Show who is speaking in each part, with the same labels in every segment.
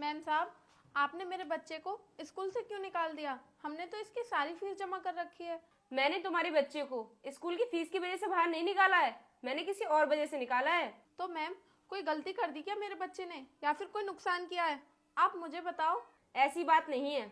Speaker 1: Ma'am साहब, आपने मेरे बच्चे को स्कूल से क्यों निकाल दिया? हमने तो इसकी सारी फीस जमा कर रखी है।
Speaker 2: मैंने तुम्हारे बच्चे को स्कूल की फीस की वजह से बाहर नहीं निकाला है, मैंने किसी और वजह से निकाला है।
Speaker 1: तो मैम, कोई गलती कर दी क्या मेरे बच्चे ने, या फिर कोई नुकसान किया है? आप मुझे बताओ।
Speaker 2: ऐसी बात नहीं है।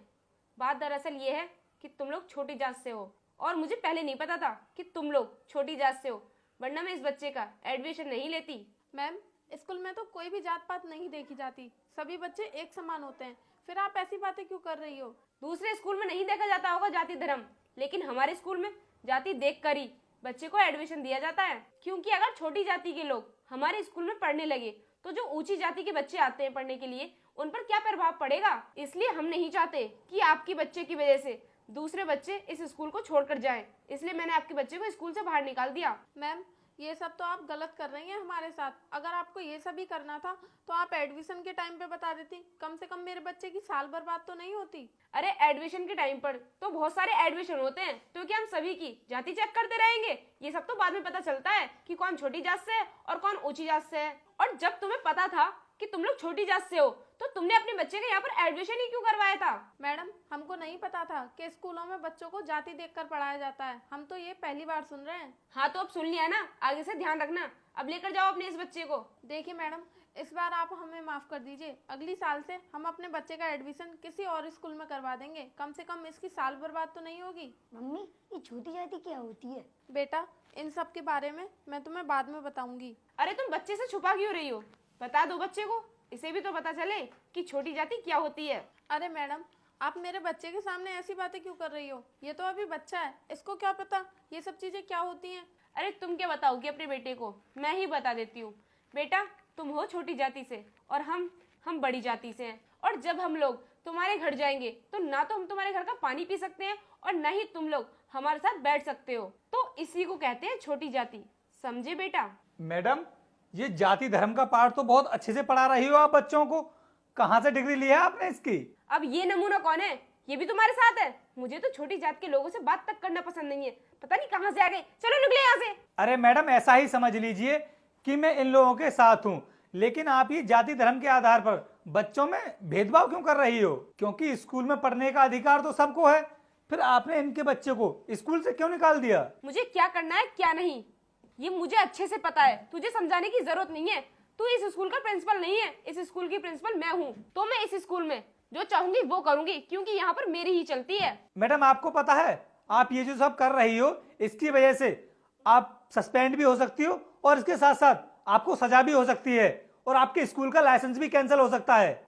Speaker 2: बात दरअसल ये है कि तुम लोग छोटी जात से हो और मुझे पहले नहीं पता था कि तुम लोग छोटी जात से हो, वरना मैं इस बच्चे का एडमिशन नहीं लेती।
Speaker 1: मैम, स्कूल में तो कोई भी जात पात नहीं देखी जाती, सभी बच्चे एक समान होते हैं। फिर आप ऐसी बातें क्यों कर रही हो?
Speaker 2: दूसरे स्कूल में नहीं देखा जाता होगा जाति धर्म, लेकिन हमारे स्कूल में जाति देखकर ही बच्चे को एडमिशन दिया जाता है। क्योंकि अगर छोटी जाति के लोग हमारे स्कूल में पढ़ने लगे तो जो ऊंची जाति के बच्चे आते हैं पढ़ने के लिए, उन पर क्या प्रभाव पड़ेगा। इसलिए हम नहीं चाहते कि आपके बच्चे की वजह से दूसरे बच्चे इस स्कूल को छोड़कर जाएं। इसलिए मैंने आपके बच्चे को स्कूल से बाहर निकाल दिया।
Speaker 1: मैम, ये सब तो आप गलत कर रही हैं हमारे साथ। अगर आपको ये सब ही करना था तो आप एडमिशन के टाइम पे बता देती, कम से कम मेरे बच्चे की साल बर्बाद तो नहीं होती।
Speaker 2: अरे एडमिशन के टाइम पर तो बहुत सारे एडमिशन होते हैं, तो क्या हम सभी की जाति चेक करते रहेंगे? ये सब तो बाद में पता चलता है कि कौन छोटी जात से है और कौन ऊंची जात से है। और जब तुम्हें पता था कि तुम लोग छोटी जात से हो तो तुमने अपने बच्चे का यहाँ पर एडमिशन ही क्यों करवाया था?
Speaker 1: मैडम, हमको नहीं पता था कि स्कूलों में बच्चों को जाति देखकर पढ़ाया जाता है। हम तो ये पहली बार सुन रहे हैं।
Speaker 2: हाँ तो अब सुन लिया ना, आगे से ध्यान रखना। अब लेकर जाओ अपने इस बच्चे को।
Speaker 1: देखिए मैडम, इस बार आप हमें माफ कर दीजिए। अगली साल से हम अपने बच्चे का एडमिशन किसी और स्कूल में करवा देंगे। कम से कम इसकी साल बर्बाद तो नहीं होगी।
Speaker 3: मम्मी, ये छोटी जाति क्या होती है?
Speaker 1: बेटा, इन सब के बारे में मैं तुम्हें बाद में बताऊंगी।
Speaker 2: अरे तुम बच्चे से छुपा क्यों रही हो? बता दो बच्चे को, इसे भी तो पता चले कि छोटी जाति क्या होती है।
Speaker 1: अरे मैडम, आप मेरे बच्चे के सामने ऐसी बातें क्यों कर रही हो? ये तो अभी बच्चा है, इसको क्या पता ये सब चीजें क्या होती हैं।
Speaker 2: अरे तुम क्या बताओगी अपने बेटे को? मैं ही बता देती हूँ। बेटा, तुम हो छोटी जाति से और हम बड़ी जाति से हैं। और जब हम लोग तुम्हारे घर जाएंगे तो ना तो हम तुम्हारे घर का पानी पी सकते हैं और ना ही तुम लोग हमारे साथ बैठ सकते हो। तो इसी को कहते हैं छोटी जाति, समझे बेटा?
Speaker 4: मैडम, ये जाति धर्म का पाठ तो बहुत अच्छे से पढ़ा रही हो आप बच्चों को। कहाँ से डिग्री ली है आपने इसकी?
Speaker 2: अब ये नमूना कौन है? ये भी तुम्हारे साथ है? मुझे तो छोटी जात के लोगों से बात तक करना पसंद नहीं है। पता नहीं कहाँ से आ गए। चलो निकले यहाँ से।
Speaker 4: अरे मैडम, ऐसा ही समझ लीजिए कि मैं इन लोगों के साथ हूँ, लेकिन आप ये जाति धर्म के आधार पर बच्चों में भेदभाव क्यों कर रही हो? क्योंकि स्कूल में पढ़ने का अधिकार तो सबको है, फिर आपने इनके बच्चे को स्कूल से क्यों निकाल दिया?
Speaker 2: मुझे क्या करना है क्या नहीं ये मुझे अच्छे से पता है, तुझे समझाने की जरूरत नहीं है। तू इस स्कूल का प्रिंसिपल नहीं है, इस स्कूल की प्रिंसिपल मैं हूँ। तो मैं इस स्कूल में जो चाहूंगी वो करूंगी, क्योंकि यहाँ पर मेरी ही चलती है।
Speaker 4: मैडम, आपको पता है आप ये जो सब कर रही हो इसकी वजह से आप सस्पेंड भी हो सकती हो और इसके साथ साथ आपको सजा भी हो सकती है और आपके स्कूल का लाइसेंस भी कैंसिल हो सकता है।